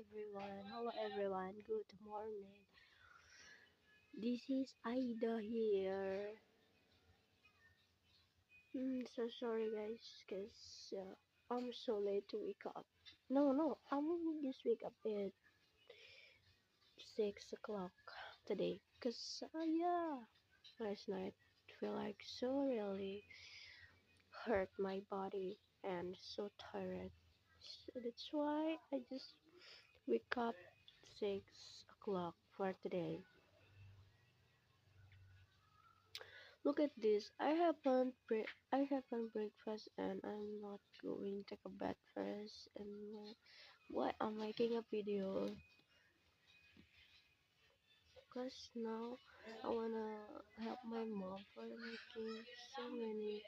everyone. Hello everyone. Good morning. This is Aida here. So sorry guys, cause I'm so late to wake up. No, I will just wake up at 6 o'clock today. Cause yeah, last night feel like so really hurt my body and so tired. So that's why I just wake up 6 o'clock for today. Look at this. I haven't breakfast and I'm not going to take a bath first. And why I'm making a video? Cause now I wanna help my mom for making so many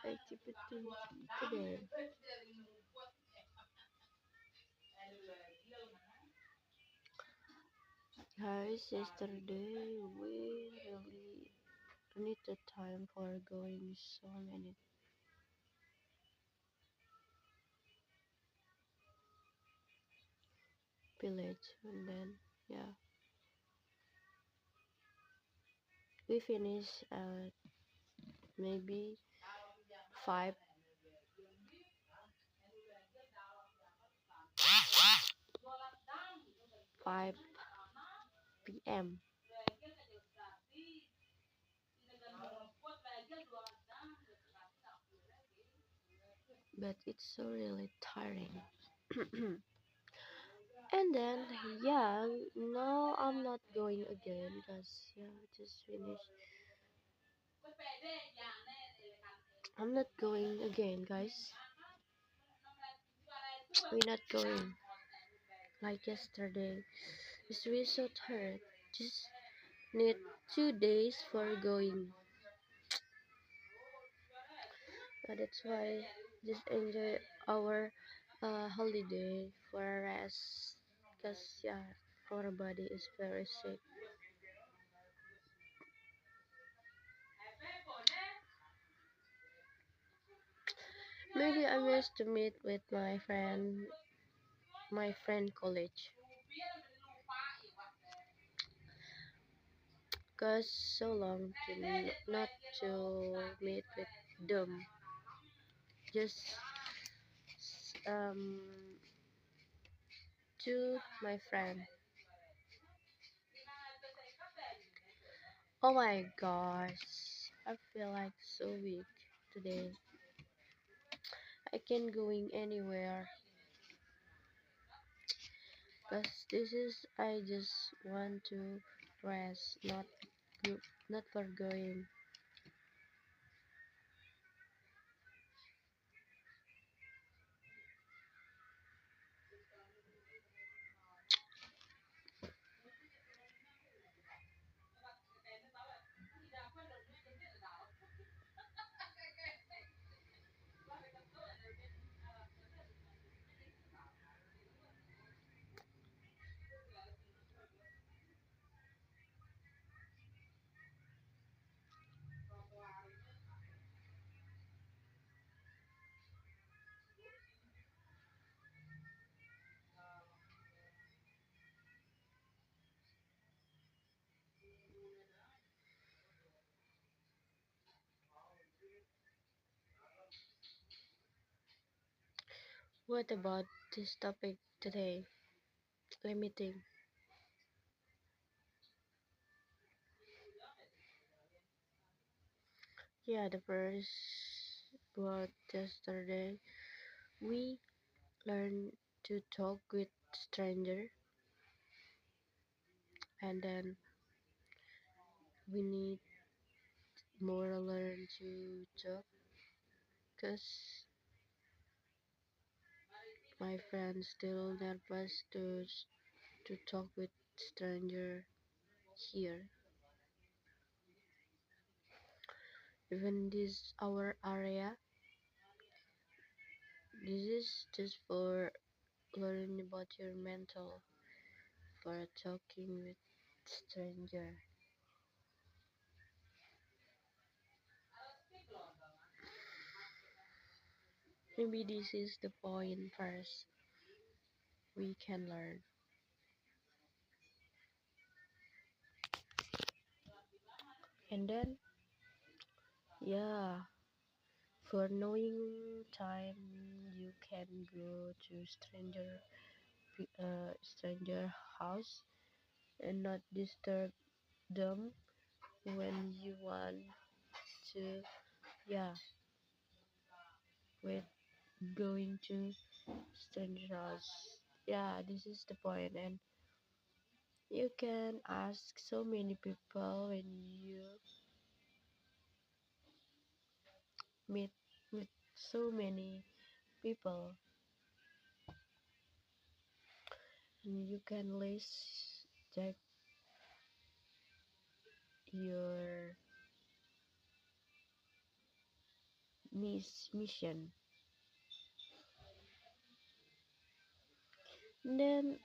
activities today. Guys, yesterday we really needed time for going so many village and then yeah we finished at maybe 5 5 p.m. But it's so really tiring. And then yeah, no, I'm not going again because yeah, just finished. I'm not going again, guys. We're not going like yesterday. It's really so tired. Just need 2 days for going. That's why just enjoy our holiday for a rest. Cause yeah, our body is very sick. Maybe I wish to meet with my friend college. Cause so long to not to meet with them. Just um to my friend. Oh my gosh, I feel like so weak today. I can't going anywhere. Cause this is I just want to rest, not for going. What about this topic today? Let me think. Yeah, the first about yesterday we learn to talk with stranger, and then we need more learn to talk because my friends still nervous to talk with stranger here. Even this our area, this is just for learning about your mental for talking with stranger. Maybe this is the point first. we can learn. And then, yeah, for knowing time, you can go to stranger house and not disturb them when you want to. Yeah, with going to stranger house. Yeah, this is the point, and you can ask so many people when you meet with so many people, and you can list check your mission. And then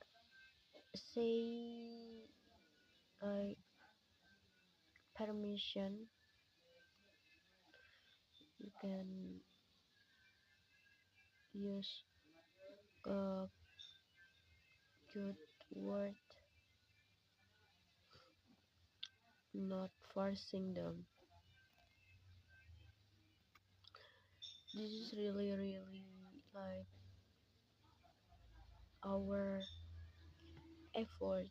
say like permission. You can use a good word, not forcing them. This is really like our effort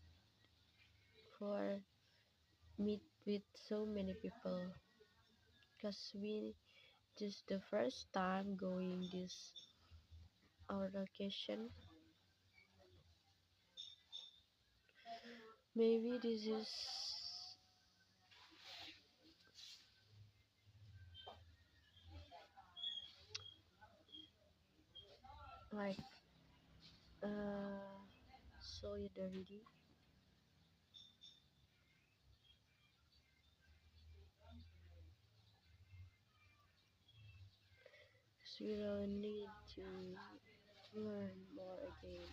for meet with so many people, because we just the first time going this our location. Maybe this is like solidarity. 'Cause we really need to learn more again.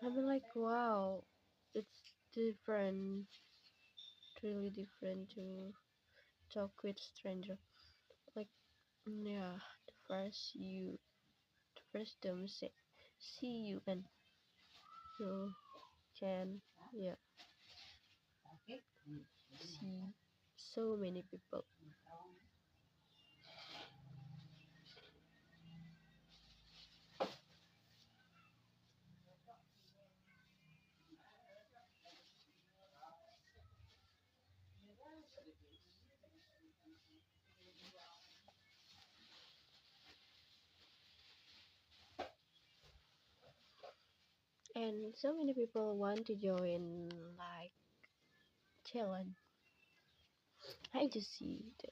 I'm like, wow, it's different, really different to talk with stranger. Like, yeah, the first them say, see you, and you can, yeah, see so many people. And so many people want to join like challenge. I just see this.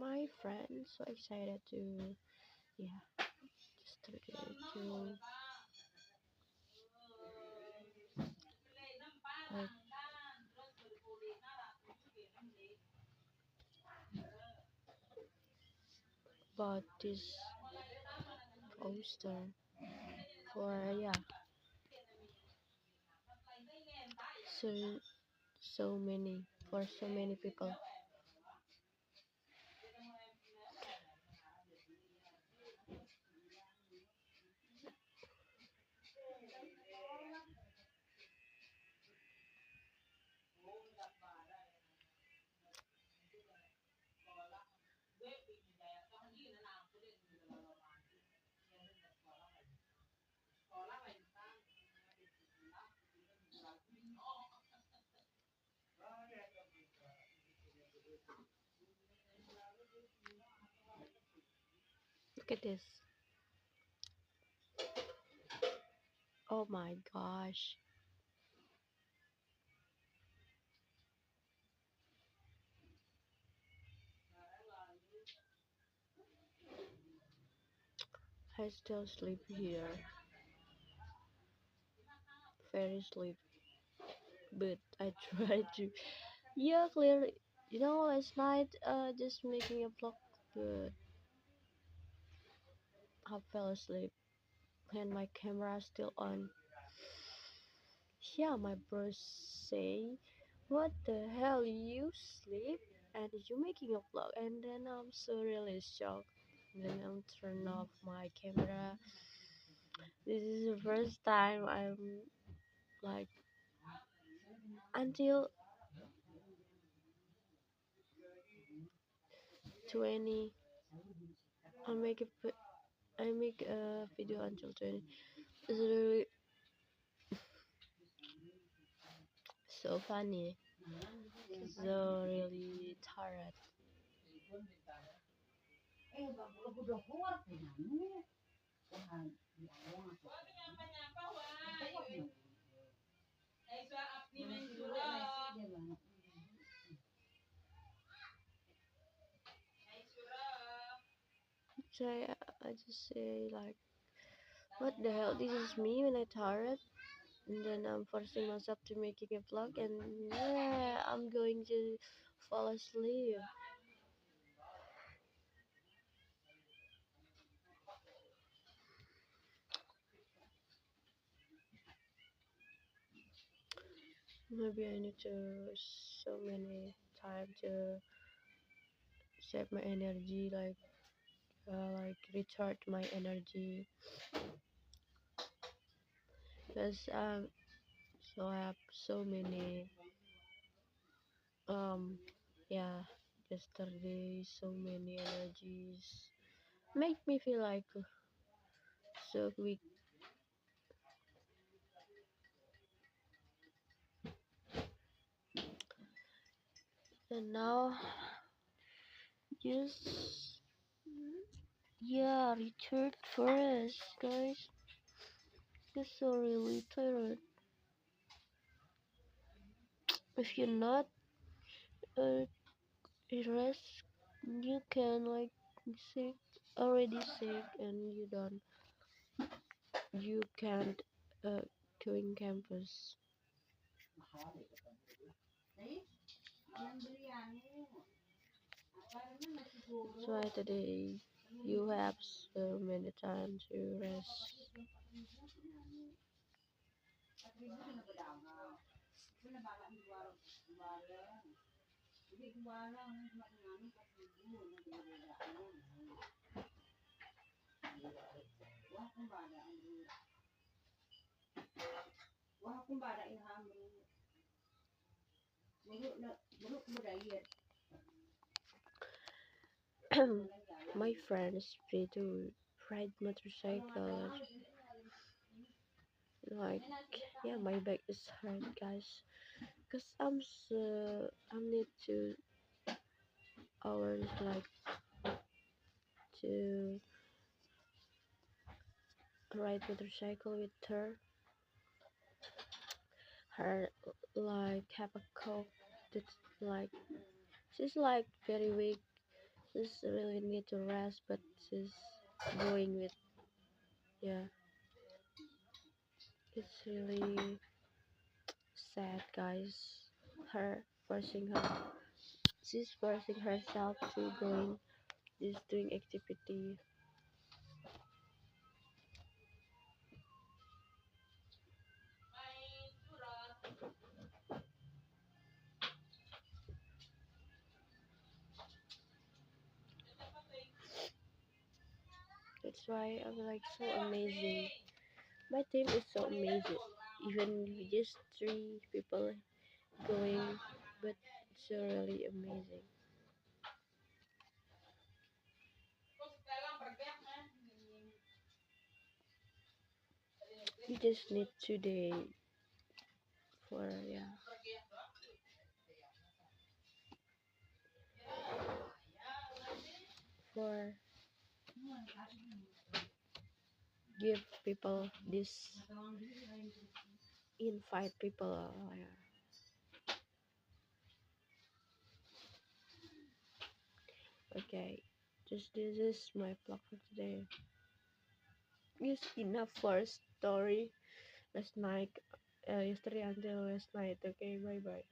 My friends so excited to, yeah, just to like bought this poster for, yeah, so so many for so many people. Look at this. Oh my gosh. I still sleep here. Very sleepy. but I tried to. Yeah, clearly. Last night, just making a vlog, but I fell asleep and my camera still on. Yeah, my bros say, "What the hell? You sleep and you making a vlog?" And then I'm so really shocked. Then I'm turn off my camera. This is the first time I'm like until 20. I make I make a video until 20. It's really so funny. So really tired. So I just say like, what the hell? This is me when I tired, and then I'm forcing myself to making a vlog, and yeah, I'm going to fall asleep. Maybe I need to so many time to save my energy, like recharge my energy, because so I have so many yeah, yesterday so many energies make me feel like so weak. And now just yeah, return for us, guys. You're so really tired. If you're not uh, rest, you can like sick, already sick, and you can't go in campus. That's why today you have so many time to rest. My friends try to ride motorcycle. Like, yeah, my back is hurt, guys. Cause I need 2 hours like to ride motorcycle with her. Her like have a cough. That's like she's like very weak. She's really need to rest, but she's going with yeah. It's really sad, guys. Her forcing her. She's forcing herself to going. She's doing activity. That's why I'm like so amazing. My team is so amazing. Even just 3 people going, but it's so really amazing. You just need today for yeah for give people this invite people. Yeah. Okay, just this is my vlog for today. It's enough for a story last night. yesterday until last night. Okay, bye bye.